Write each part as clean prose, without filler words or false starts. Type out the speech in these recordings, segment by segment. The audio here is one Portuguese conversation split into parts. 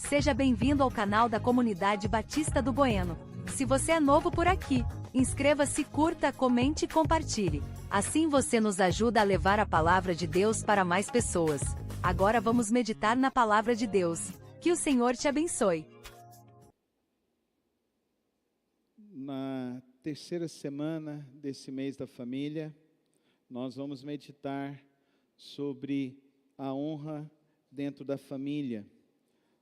Seja bem-vindo ao canal da Comunidade Batista do Bueno. Se você é novo por aqui, inscreva-se, curta, comente e compartilhe. Assim você nos ajuda a levar a palavra de Deus para mais pessoas. Agora vamos meditar na palavra de Deus. Que o Senhor te abençoe. Na terceira semana desse mês da família, nós vamos meditar sobre a honra dentro da família.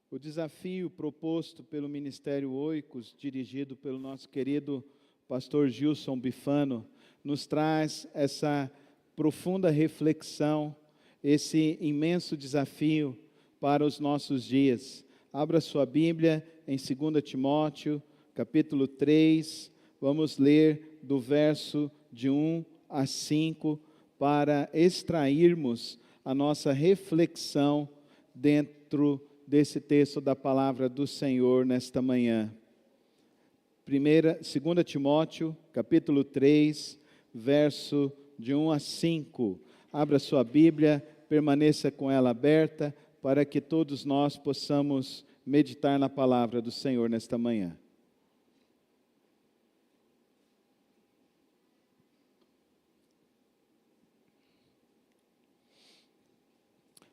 O desafio proposto pelo Ministério Oicos, dirigido pelo nosso querido pastor Gilson Bifano, nos traz essa profunda reflexão, esse imenso desafio para os nossos dias. Abra sua Bíblia em 2 Timóteo, capítulo 3, vamos ler do verso de 1 a 5, para extrairmos a nossa reflexão dentro desse texto da palavra do Senhor nesta manhã. 2 Timóteo, capítulo 3, verso de 1 a 5. Abra sua Bíblia, permaneça com ela aberta, para que todos nós possamos meditar na palavra do Senhor nesta manhã.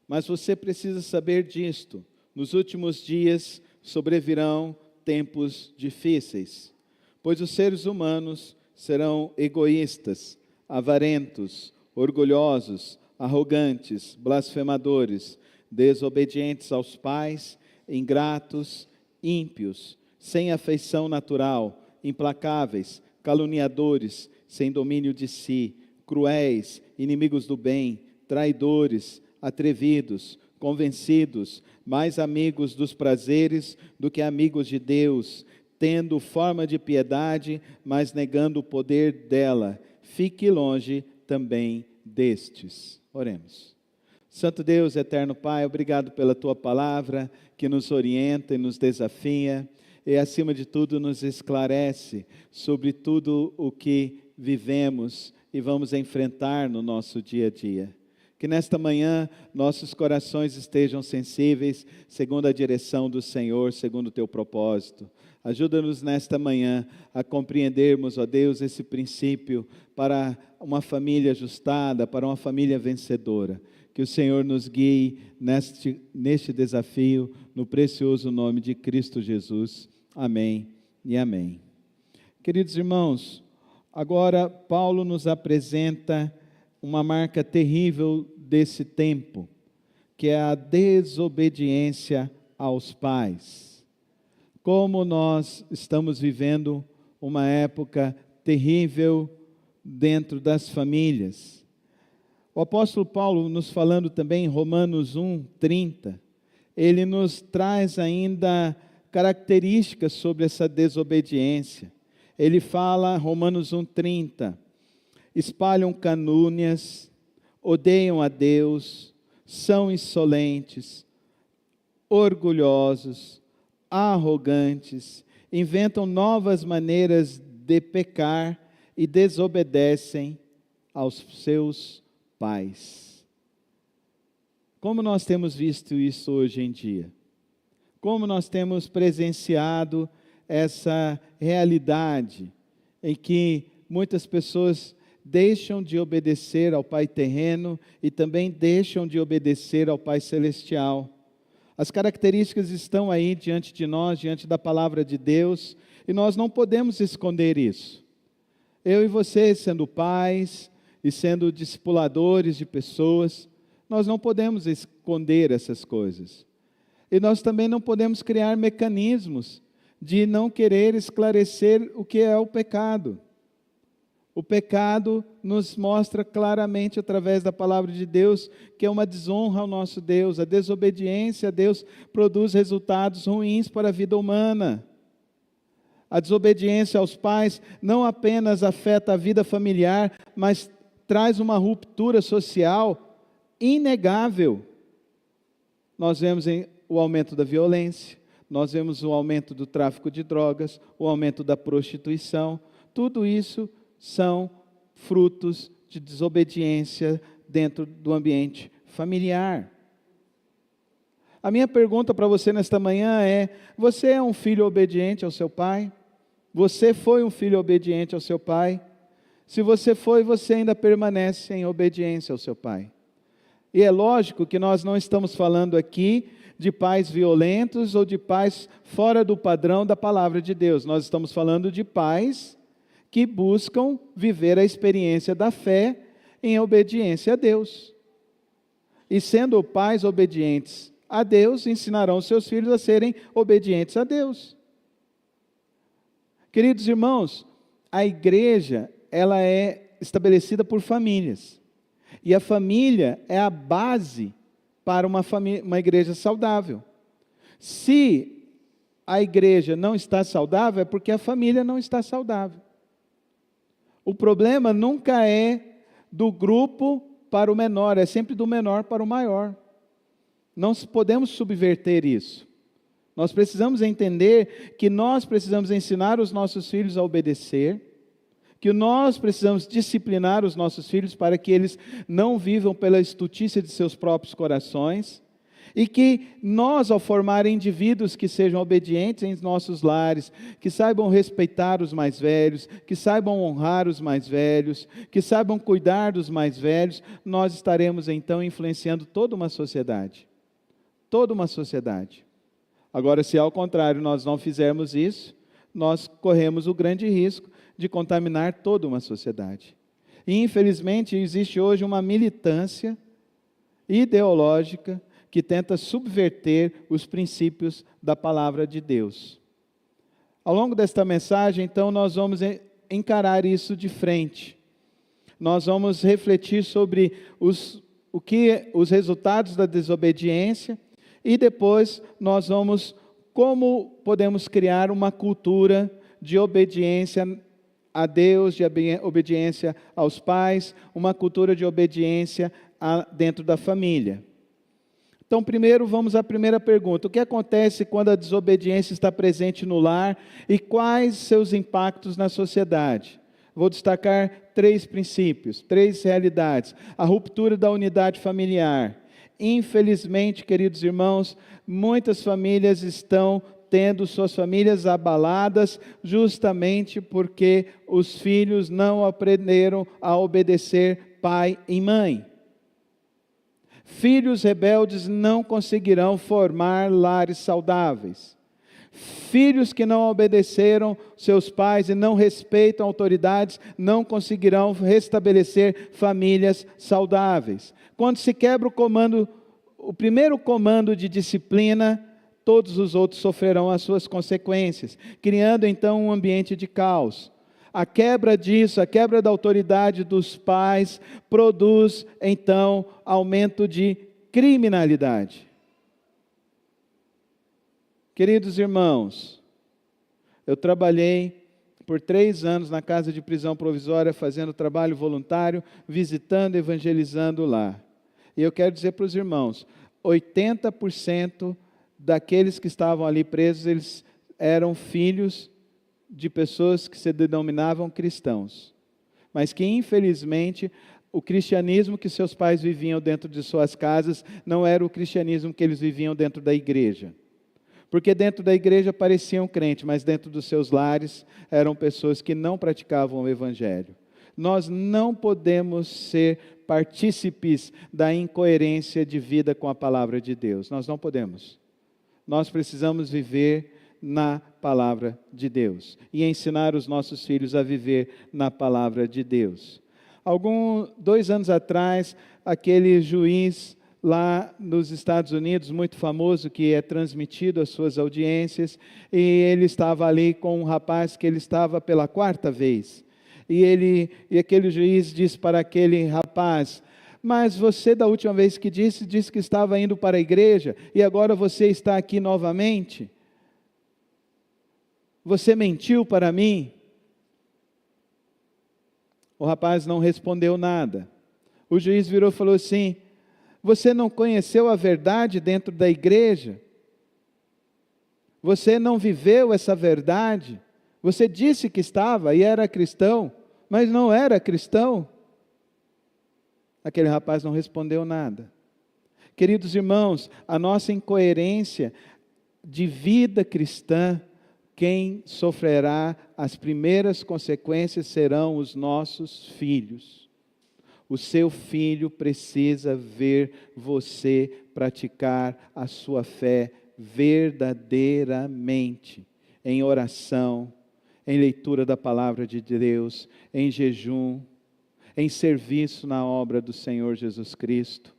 Mas você precisa saber disto: nos últimos dias sobrevirão tempos difíceis, pois os seres humanos serão egoístas, avarentos, orgulhosos, arrogantes, blasfemadores, desobedientes aos pais, ingratos, ímpios, sem afeição natural, implacáveis, caluniadores, sem domínio de si, cruéis, inimigos do bem, traidores, atrevidos, convencidos, mais amigos dos prazeres do que amigos de Deus, tendo forma de piedade, mas negando o poder dela. Fique longe também destes. Oremos. Santo Deus, eterno Pai, obrigado pela Tua palavra, que nos orienta e nos desafia, e acima de tudo nos esclarece sobre tudo o que vivemos e vamos enfrentar no nosso dia a dia. Que nesta manhã nossos corações estejam sensíveis, segundo a direção do Senhor, segundo o Teu propósito. Ajuda-nos nesta manhã a compreendermos, ó Deus, esse princípio para uma família ajustada, para uma família vencedora. Que o Senhor nos guie neste desafio, no precioso nome de Cristo Jesus. Amém e amém. Queridos irmãos, agora Paulo nos apresenta uma marca terrível desse tempo, que é a desobediência aos pais. Como nós estamos vivendo uma época terrível dentro das famílias. O apóstolo Paulo, nos falando também em Romanos 1:30, ele nos traz ainda características sobre essa desobediência. Ele fala, Romanos 1:30, espalham calúnias, odeiam a Deus, são insolentes, orgulhosos, arrogantes, inventam novas maneiras de pecar e desobedecem aos seus pais. Como nós temos visto isso hoje em dia? Como nós temos presenciado essa realidade em que muitas pessoas deixam de obedecer ao Pai terreno e também deixam de obedecer ao Pai celestial. As características estão aí diante de nós, diante da palavra de Deus, e nós não podemos esconder isso. Eu e você, sendo pais e sendo discipuladores de pessoas, nós não podemos esconder essas coisas. E nós também não podemos criar mecanismos de não querer esclarecer o que é o pecado. O pecado nos mostra claramente através da palavra de Deus que é uma desonra ao nosso Deus. A desobediência a Deus produz resultados ruins para a vida humana. A desobediência aos pais não apenas afeta a vida familiar, mas traz uma ruptura social inegável. Nós vemos o aumento da violência, nós vemos o aumento do tráfico de drogas, o aumento da prostituição. Tudo isso são frutos de desobediência dentro do ambiente familiar. A minha pergunta para você nesta manhã é: você é um filho obediente ao seu pai? Você foi um filho obediente ao seu pai? Se você foi, você ainda permanece em obediência ao seu pai. E é lógico que nós não estamos falando aqui de pais violentos ou de pais fora do padrão da palavra de Deus. Nós estamos falando de pais que buscam viver a experiência da fé em obediência a Deus. E sendo pais obedientes a Deus, ensinarão seus filhos a serem obedientes a Deus. Queridos irmãos, a igreja, ela é estabelecida por famílias. E a família é a base para uma igreja saudável. Se a igreja não está saudável, é porque a família não está saudável. O problema nunca é do grupo para o menor, é sempre do menor para o maior. Não podemos subverter isso. Nós precisamos entender que nós precisamos ensinar os nossos filhos a obedecer, que nós precisamos disciplinar os nossos filhos para que eles não vivam pela estutícia de seus próprios corações, e que nós, ao formar indivíduos que sejam obedientes em nossos lares, que saibam respeitar os mais velhos, que saibam honrar os mais velhos, que saibam cuidar dos mais velhos, nós estaremos então influenciando toda uma sociedade. Toda uma sociedade. Agora, se ao contrário nós não fizermos isso, nós corremos o grande risco de contaminar toda uma sociedade. E infelizmente existe hoje uma militância ideológica que tenta subverter os princípios da palavra de Deus. Ao longo desta mensagem, então, nós vamos encarar isso de frente. Nós vamos refletir sobre os resultados da desobediência e depois nós vamos como podemos criar uma cultura de obediência a Deus, de obediência aos pais, uma cultura de obediência dentro da família. Então, primeiro, vamos à primeira pergunta. O que acontece quando a desobediência está presente no lar e quais seus impactos na sociedade? Vou destacar 3 princípios, 3 realidades. A ruptura da unidade familiar. Infelizmente, queridos irmãos, muitas famílias estão tendo suas famílias abaladas justamente porque os filhos não aprenderam a obedecer pai e mãe. Filhos rebeldes não conseguirão formar lares saudáveis. Filhos que não obedeceram seus pais e não respeitam autoridades não conseguirão restabelecer famílias saudáveis. Quando se quebra o primeiro comando de disciplina, todos os outros sofrerão as suas consequências, criando então um ambiente de caos. A quebra disso, a quebra da autoridade dos pais, produz então aumento de criminalidade. Queridos irmãos, eu trabalhei por 3 anos na casa de prisão provisória, fazendo trabalho voluntário, visitando, evangelizando lá. E eu quero dizer para os irmãos, 80% daqueles que estavam ali presos, eles eram filhos de pessoas que se denominavam cristãos, mas que infelizmente o cristianismo que seus pais viviam dentro de suas casas não era o cristianismo que eles viviam dentro da igreja. Porque dentro da igreja pareciam crentes, mas dentro dos seus lares eram pessoas que não praticavam o evangelho. Nós não podemos ser partícipes da incoerência de vida com a palavra de Deus. Nós não podemos. Nós precisamos viver na palavra de Deus e ensinar os nossos filhos a viver na palavra de Deus. 2 anos atrás, aquele juiz lá nos Estados Unidos, muito famoso, que é transmitido às suas audiências, e ele estava ali com um rapaz que ele estava pela 4ª vez. E aquele juiz disse para aquele rapaz: mas você da última vez que disse que estava indo para a igreja, e agora você está aqui novamente? Você mentiu para mim? O rapaz não respondeu nada. O juiz virou e falou assim: você não conheceu a verdade dentro da igreja? Você não viveu essa verdade? Você disse que estava e era cristão, mas não era cristão? Aquele rapaz não respondeu nada. Queridos irmãos, a nossa incoerência de vida cristã, quem sofrerá as primeiras consequências serão os nossos filhos. O seu filho precisa ver você praticar a sua fé verdadeiramente, em oração, em leitura da palavra de Deus, em jejum, em serviço na obra do Senhor Jesus Cristo,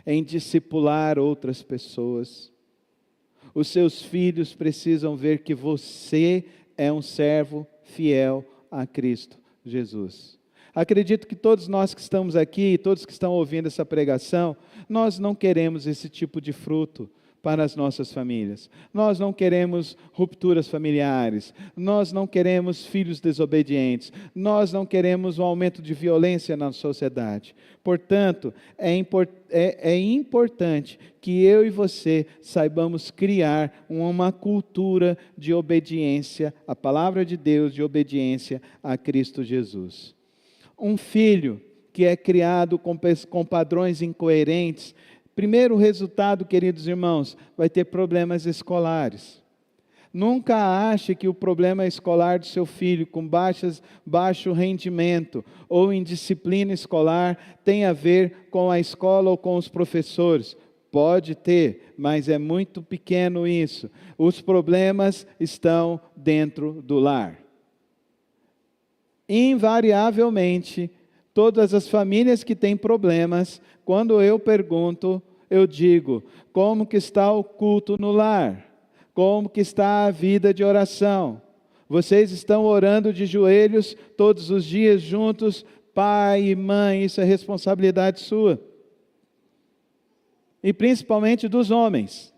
em discipular outras pessoas. Os seus filhos precisam ver que você é um servo fiel a Cristo Jesus. Acredito que todos nós que estamos aqui, todos que estão ouvindo essa pregação, nós não queremos esse tipo de fruto para as nossas famílias. Nós não queremos rupturas familiares, nós não queremos filhos desobedientes, nós não queremos um aumento de violência na sociedade. Portanto, é importante que eu e você saibamos criar uma cultura de obediência à palavra de Deus, de obediência a Cristo Jesus. Um filho que é criado com padrões incoerentes, primeiro resultado, queridos irmãos, vai ter problemas escolares. Nunca ache que o problema escolar do seu filho, com baixo rendimento ou indisciplina escolar, tem a ver com a escola ou com os professores. Pode ter, mas é muito pequeno isso. Os problemas estão dentro do lar. Invariavelmente, todas as famílias que têm problemas, quando eu pergunto, eu digo, como que está o culto no lar? Como que está a vida de oração? Vocês estão orando de joelhos todos os dias juntos, pai e mãe, isso é responsabilidade sua. E principalmente dos homens.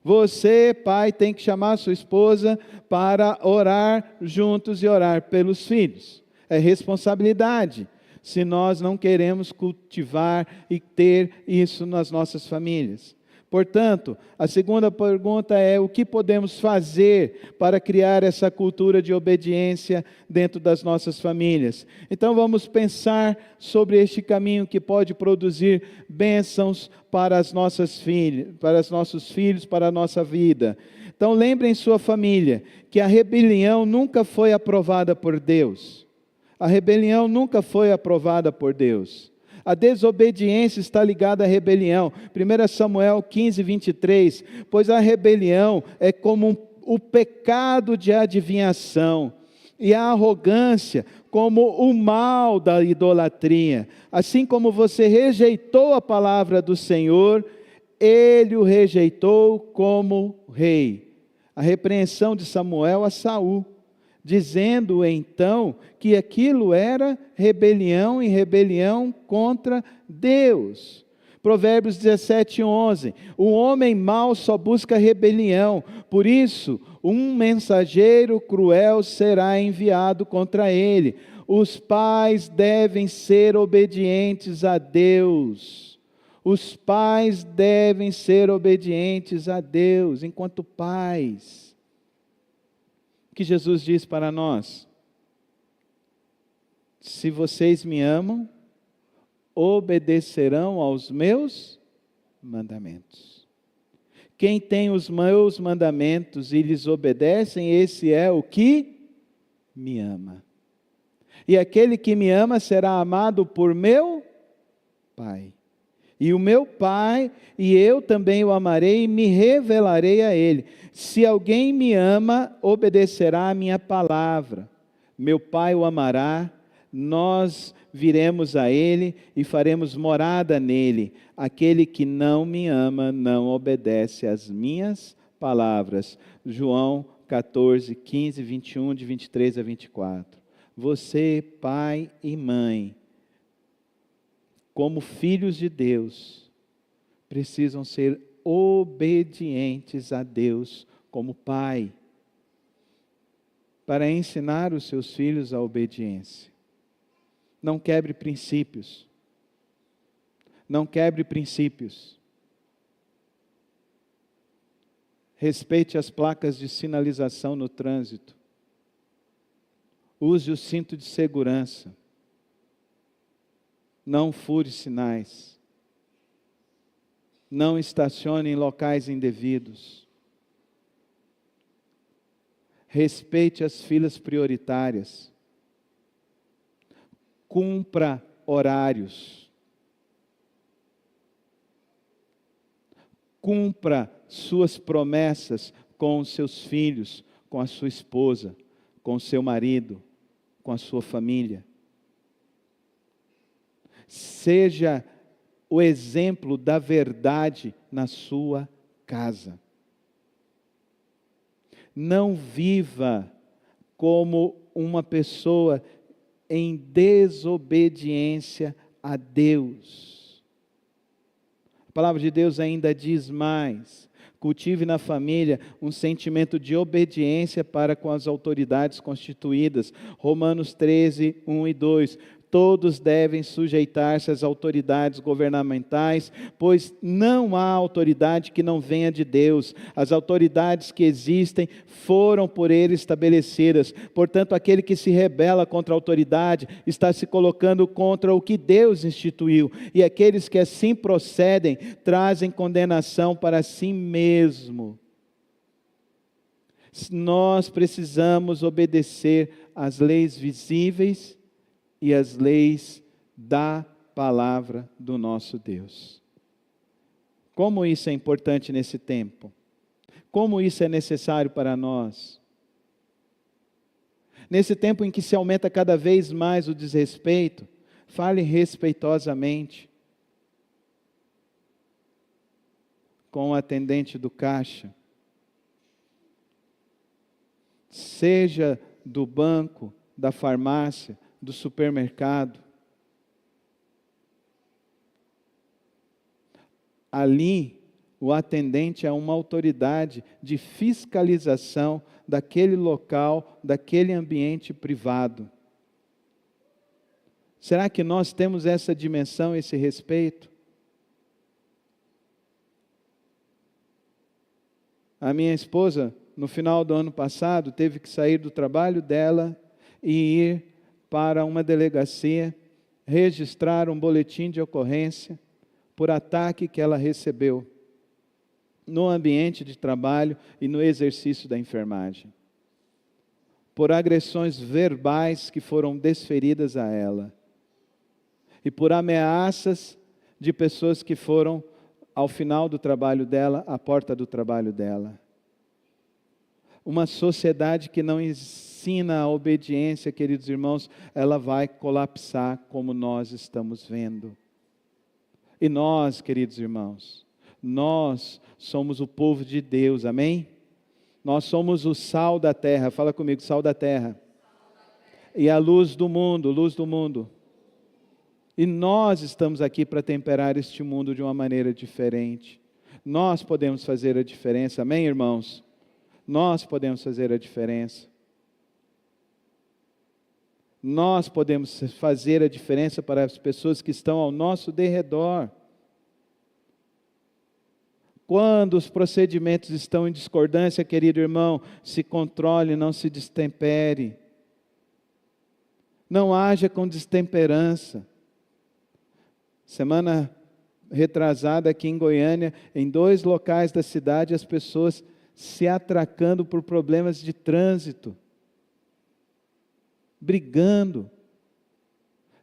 Você, pai, tem que chamar sua esposa para orar juntos e orar pelos filhos. É responsabilidade. Se nós não queremos cultivar e ter isso nas nossas famílias. Portanto, a segunda pergunta é: o que podemos fazer para criar essa cultura de obediência dentro das nossas famílias? Então vamos pensar sobre este caminho que pode produzir bênçãos para as nossas filhas, para os nossos filhos, para a nossa vida. Então lembrem sua família que a rebelião nunca foi aprovada por Deus. A rebelião nunca foi aprovada por Deus. A desobediência está ligada à rebelião. 1 Samuel 15, 23. Pois a rebelião é como o pecado de adivinhação, e a arrogância como o mal da idolatria. Assim como você rejeitou a palavra do Senhor, ele o rejeitou como rei. A repreensão de Samuel a Saul, dizendo então que aquilo era rebelião e rebelião contra Deus. Provérbios 17, 11. O homem mau só busca rebelião, por isso um mensageiro cruel será enviado contra ele. Os pais devem ser obedientes a Deus. Os pais devem ser obedientes a Deus enquanto pais. Que Jesus diz para nós: se vocês me amam, obedecerão aos meus mandamentos. Quem tem os meus mandamentos e lhes obedecem, esse é o que me ama. E aquele que me ama será amado por meu Pai. E o meu Pai, e eu também o amarei e me revelarei a ele. Se alguém me ama, obedecerá a minha palavra. Meu Pai o amará, nós viremos a ele e faremos morada nele. Aquele que não me ama, não obedece às minhas palavras. João 14, 15, 21, de 23 a 24. Você, pai e mãe, como filhos de Deus, precisam ser obedientes a Deus como pai, para ensinar os seus filhos a obediência. Não quebre princípios. Não quebre princípios. Respeite as placas de sinalização no trânsito. Use o cinto de segurança. Não fure sinais. Não estacione em locais indevidos. Respeite as filas prioritárias. Cumpra horários. Cumpra suas promessas com os seus filhos, com a sua esposa, com o seu marido, com a sua família. Seja o exemplo da verdade na sua casa. Não viva como uma pessoa em desobediência a Deus. A palavra de Deus ainda diz mais: cultive na família um sentimento de obediência para com as autoridades constituídas. Romanos 13, 1 e 2. Todos devem sujeitar-se às autoridades governamentais, pois não há autoridade que não venha de Deus. As autoridades que existem foram por Ele estabelecidas. Portanto, aquele que se rebela contra a autoridade está se colocando contra o que Deus instituiu. E aqueles que assim procedem trazem condenação para si mesmo. Nós precisamos obedecer às leis visíveis e as leis da palavra do nosso Deus. Como isso é importante nesse tempo? Como isso é necessário para nós? Nesse tempo em que se aumenta cada vez mais o desrespeito, fale respeitosamente com o atendente do caixa. Seja do banco, da farmácia, do supermercado. Ali, o atendente é uma autoridade de fiscalização daquele local, daquele ambiente privado. Será que nós temos essa dimensão, esse respeito? A minha esposa, no final do ano passado, teve que sair do trabalho dela e ir para uma delegacia, registrar um boletim de ocorrência por ataque que ela recebeu no ambiente de trabalho e no exercício da enfermagem. Por agressões verbais que foram desferidas a ela. E por ameaças de pessoas que foram ao final do trabalho dela, à porta do trabalho dela. Uma sociedade que não ensina a obediência, queridos irmãos, ela vai colapsar como nós estamos vendo. E nós, queridos irmãos, nós somos o povo de Deus, amém? Nós somos o sal da terra, fala comigo, sal da terra. E a luz do mundo, luz do mundo. E nós estamos aqui para temperar este mundo de uma maneira diferente. Nós podemos fazer a diferença, amém, irmãos? Nós podemos fazer a diferença. Nós podemos fazer a diferença para as pessoas que estão ao nosso derredor. Quando os procedimentos estão em discordância, querido irmão, se controle, não se destempere. Não haja com destemperança. Semana retrasada aqui em Goiânia, em 2 locais da cidade, as pessoas se atracando por problemas de trânsito, brigando.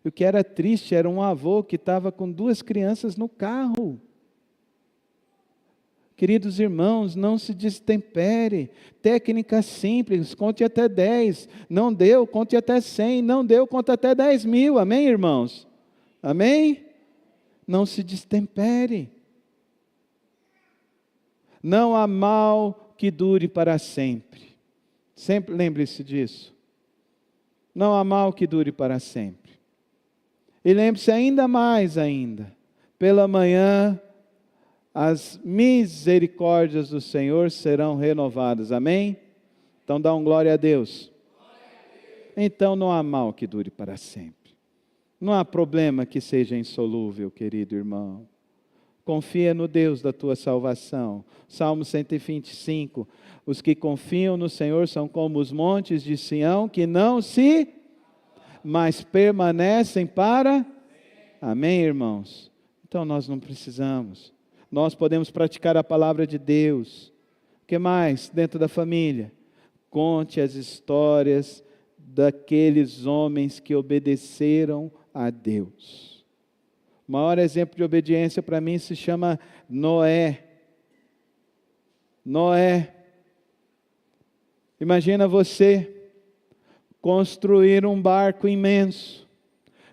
O que era triste era um avô que estava com 2 crianças no carro. Queridos irmãos, não se destempere. Técnica simples, conte até 10. Não deu, conte até 100. Não deu, conte até 10.000. Amém, irmãos? Amém? Não se destempere. Não há mal que dure para sempre. Sempre lembre-se disso. Não há mal que dure para sempre. E lembre-se ainda mais pela manhã as misericórdias do Senhor serão renovadas. Amém? Então dá um glória a Deus. Então não há mal que dure para sempre. Não há problema que seja insolúvel, querido irmão. Confia no Deus da tua salvação. Salmo 125. Os que confiam no Senhor são como os montes de Sião, que não se, mas permanecem para. Amém, irmãos? Então nós não precisamos. nós podemos praticar a palavra de Deus. O que mais dentro da família? Conte as histórias daqueles homens que obedeceram a Deus. O maior exemplo de obediência para mim se chama Noé. Noé. Imagina você construir um barco imenso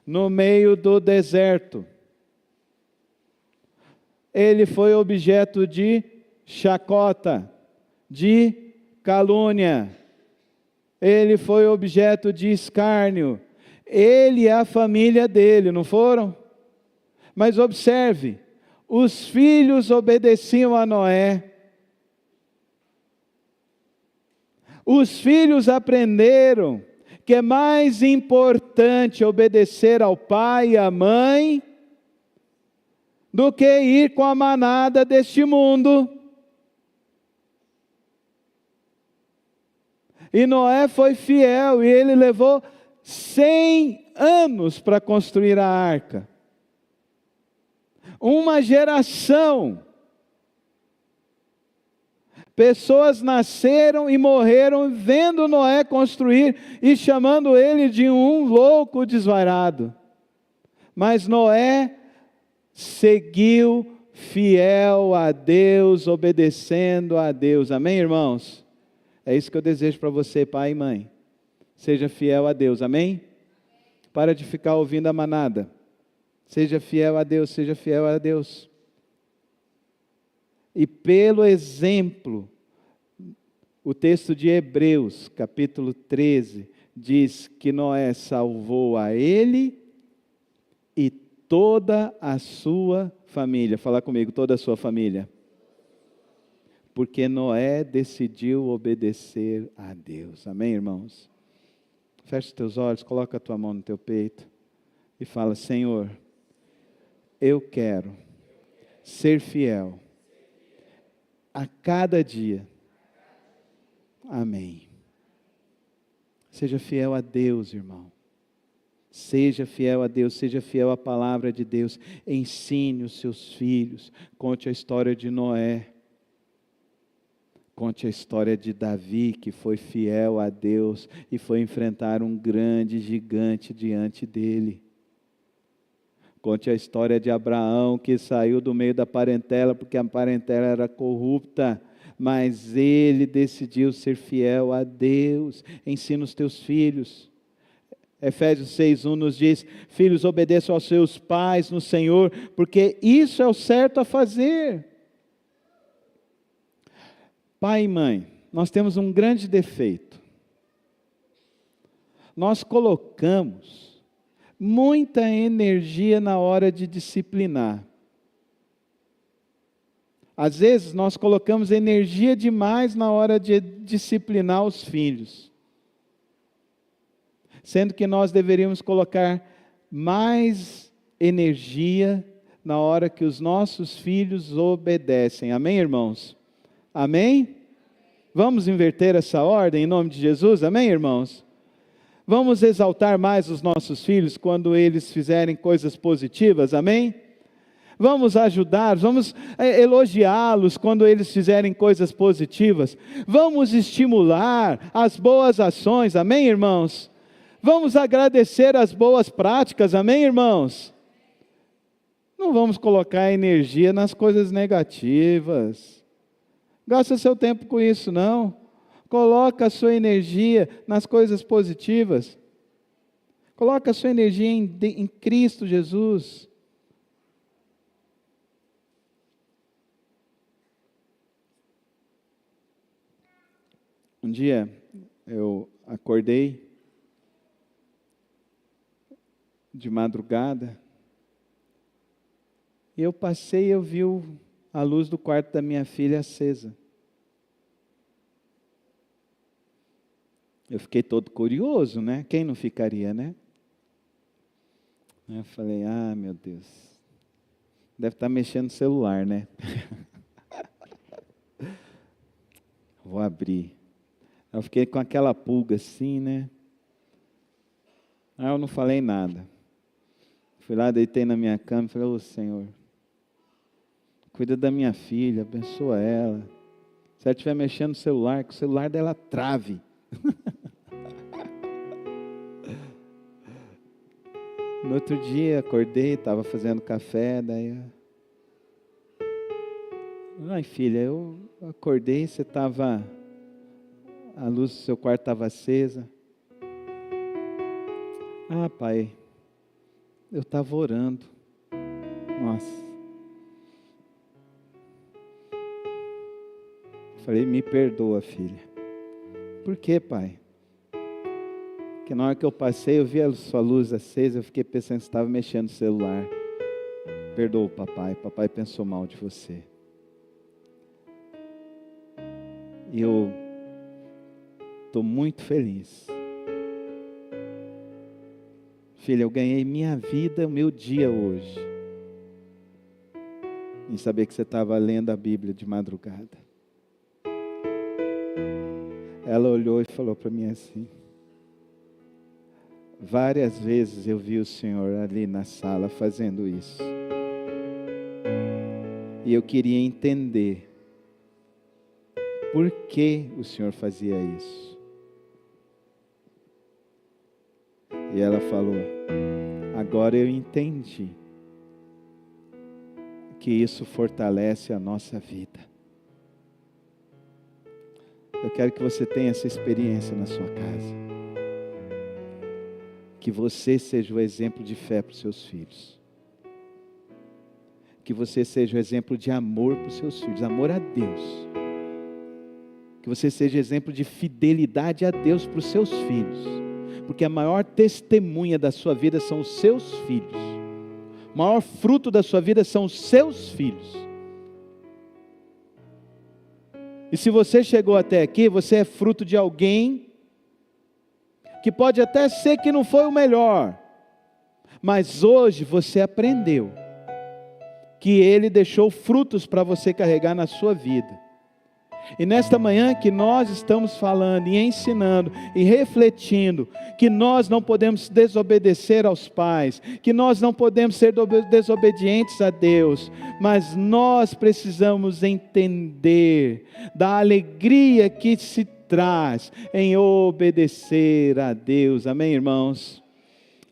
no meio do deserto. Ele foi objeto de chacota, de calúnia. Ele foi objeto de escárnio. Ele e a família dele, não foram? Mas observe, os filhos obedeciam a Noé. Os filhos aprenderam que é mais importante obedecer ao pai e à mãe do que ir com a manada deste mundo. E Noé foi fiel e ele levou 100 anos para construir a arca. Uma geração. Pessoas nasceram e morreram vendo Noé construir e chamando ele de um louco desvairado. Mas Noé seguiu fiel a Deus, obedecendo a Deus. Amém, irmãos? É isso que eu desejo para você, pai e mãe. Seja fiel a Deus, amém? Para de ficar ouvindo a manada. Seja fiel a Deus, seja fiel a Deus. E pelo exemplo, o texto de Hebreus, capítulo 13, diz que Noé salvou a ele e toda a sua família. Fala comigo, toda a sua família. Porque Noé decidiu obedecer a Deus. Amém, irmãos? Fecha os teus olhos, coloca a tua mão no teu peito e fala: Senhor, eu quero ser fiel a cada dia. Amém. Seja fiel a Deus, irmão. Seja fiel a Deus, seja fiel à palavra de Deus. Ensine os seus filhos. Conte a história de Noé. Conte a história de Davi, que foi fiel a Deus e foi enfrentar um grande gigante diante dele. Conte a história de Abraão, que saiu do meio da parentela, porque a parentela era corrupta, mas ele decidiu ser fiel a Deus. Ensina os teus filhos. Efésios 6:1 nos diz: filhos, obedeçam aos seus pais no Senhor, porque isso é o certo a fazer. Pai e mãe, nós temos um grande defeito. Nós colocamos muita energia na hora de disciplinar. Às vezes nós colocamos energia demais na hora de disciplinar os filhos. Sendo que nós deveríamos colocar mais energia na hora que os nossos filhos obedecem. Amém, irmãos? Amém? Vamos inverter essa ordem em nome de Jesus? Amém, irmãos? Vamos exaltar mais os nossos filhos quando eles fizerem coisas positivas, amém? Vamos ajudar, vamos elogiá-los quando eles fizerem coisas positivas. Vamos estimular as boas ações, amém, irmãos? Vamos agradecer as boas práticas, amém, irmãos? Não vamos colocar energia nas coisas negativas. Gasta seu tempo com isso, não. Coloca a sua energia nas coisas positivas. Coloca a sua energia em Cristo Jesus. Um dia eu acordei de madrugada e eu vi a luz do quarto da minha filha acesa. Eu fiquei todo curioso, né? Quem não ficaria, né? Eu falei, meu Deus, deve estar mexendo no celular, né? Vou abrir. Eu fiquei com aquela pulga assim, né? Aí eu não falei nada. Fui lá, deitei na minha cama e falei, Senhor, cuida da minha filha, abençoa ela. Se ela estiver mexendo no celular, que o celular dela trave. No outro dia, acordei, estava fazendo café, daí... Ai, filha, eu acordei, você estava... A luz do seu quarto estava acesa. Ah, pai, eu estava orando. Nossa. Falei, me perdoa, filha. Por quê, pai? Porque na hora que eu passei, eu vi a sua luz acesa, eu fiquei pensando que você estava mexendo no celular. Perdoa, papai. Papai pensou mal de você. E eu estou muito feliz. Filha, eu ganhei minha vida, o meu dia hoje. Em saber que você estava lendo a Bíblia de madrugada. Ela olhou e falou para mim assim: várias vezes eu vi o Senhor ali na sala fazendo isso. E eu queria entender por que o Senhor fazia isso. E ela falou: agora eu entendi que isso fortalece a nossa vida. Eu quero que você tenha essa experiência na sua casa. Que você seja o exemplo de fé para os seus filhos. Que você seja o exemplo de amor para os seus filhos, amor a Deus. Que você seja exemplo de fidelidade a Deus para os seus filhos. Porque a maior testemunha da sua vida são os seus filhos. O maior fruto da sua vida são os seus filhos. E se você chegou até aqui, você é fruto de alguém que pode até ser que não foi o melhor, mas hoje você aprendeu que Ele deixou frutos para você carregar na sua vida. E nesta manhã que nós estamos falando e ensinando e refletindo que nós não podemos desobedecer aos pais, que nós não podemos ser desobedientes a Deus, mas nós precisamos entender da alegria que se traz em obedecer a Deus. Amém, irmãos?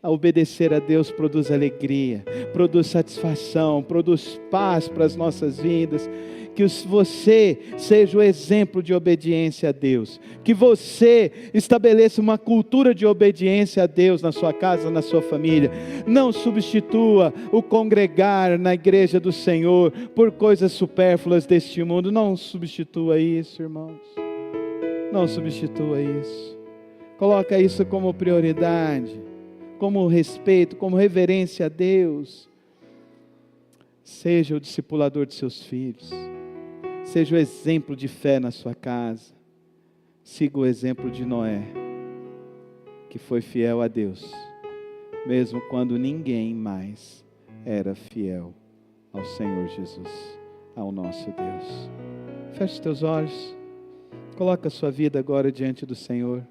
A obedecer a Deus produz alegria, produz satisfação, produz paz para as nossas vidas. Que você seja o exemplo de obediência a Deus. Que você estabeleça uma cultura de obediência a Deus na sua casa, na sua família. Não substitua o congregar na igreja do Senhor por coisas supérfluas deste mundo. Não substitua isso, irmãos. Não substitua isso. Coloca isso como prioridade, como respeito, como reverência a Deus. Seja o discipulador de seus filhos. Seja o exemplo de fé na sua casa. Siga o exemplo de Noé, que foi fiel a Deus, mesmo quando ninguém mais era fiel ao Senhor Jesus, ao nosso Deus. Feche os teus olhos. Coloca a sua vida agora diante do Senhor.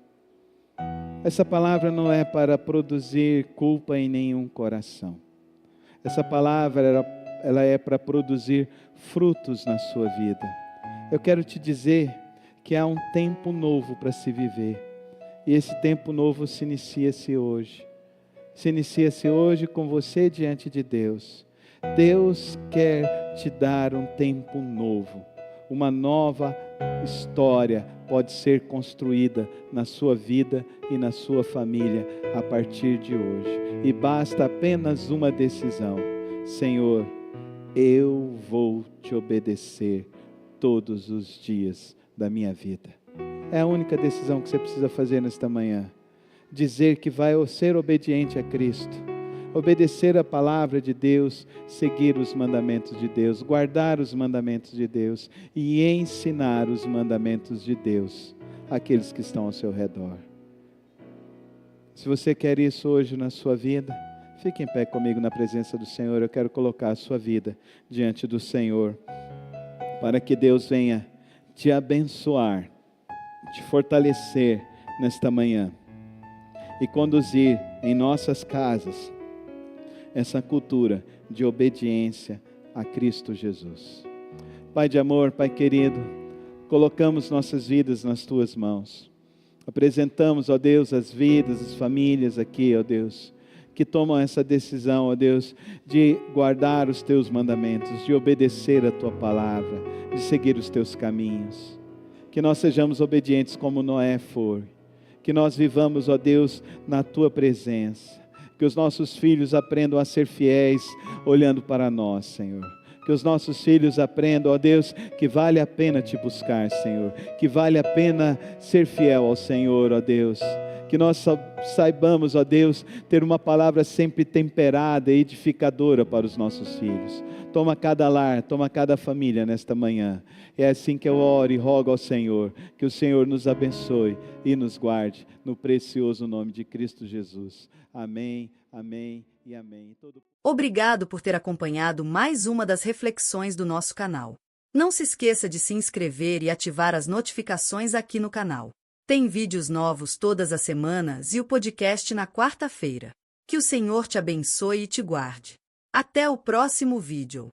Essa palavra não é para produzir culpa em nenhum coração. Essa palavra ela é para produzir frutos na sua vida. Eu quero te dizer que há um tempo novo para se viver. E esse tempo novo se inicia-se hoje. Se inicia-se hoje com você diante de Deus. Deus quer te dar um tempo novo. Uma nova história pode ser construída na sua vida e na sua família a partir de hoje. E basta apenas uma decisão. Senhor, eu vou te obedecer todos os dias da minha vida. É a única decisão que você precisa fazer nesta manhã. Dizer que vai ser obediente a Cristo. Obedecer a palavra de Deus, seguir os mandamentos de Deus, guardar os mandamentos de Deus e ensinar os mandamentos de Deus àqueles que estão ao seu redor. Se você quer isso hoje na sua vida, fique em pé comigo na presença do Senhor. Eu quero colocar a sua vida diante do Senhor, para que Deus venha te abençoar, te fortalecer nesta manhã e conduzir em nossas casas essa cultura de obediência a Cristo Jesus. Pai de amor, Pai querido, colocamos nossas vidas nas Tuas mãos. Apresentamos, ó Deus, as vidas, as famílias aqui, ó Deus, que tomam essa decisão, ó Deus, de guardar os Teus mandamentos, de obedecer a Tua palavra, de seguir os Teus caminhos. Que nós sejamos obedientes como Noé foi. Que nós vivamos, ó Deus, na Tua presença. Que os nossos filhos aprendam a ser fiéis, olhando para nós, Senhor. Que os nossos filhos aprendam, ó Deus, que vale a pena Te buscar, Senhor. Que vale a pena ser fiel ao Senhor, ó Deus. Que nós saibamos, ó Deus, ter uma palavra sempre temperada e edificadora para os nossos filhos. Toma cada lar, toma cada família nesta manhã. É assim que eu oro e rogo ao Senhor, que o Senhor nos abençoe e nos guarde, no precioso nome de Cristo Jesus. Amém, amém e amém. Obrigado por ter acompanhado mais uma das reflexões do nosso canal. Não se esqueça de se inscrever e ativar as notificações aqui no canal. Tem vídeos novos todas as semanas e o podcast na quarta-feira. Que o Senhor te abençoe e te guarde. Até o próximo vídeo.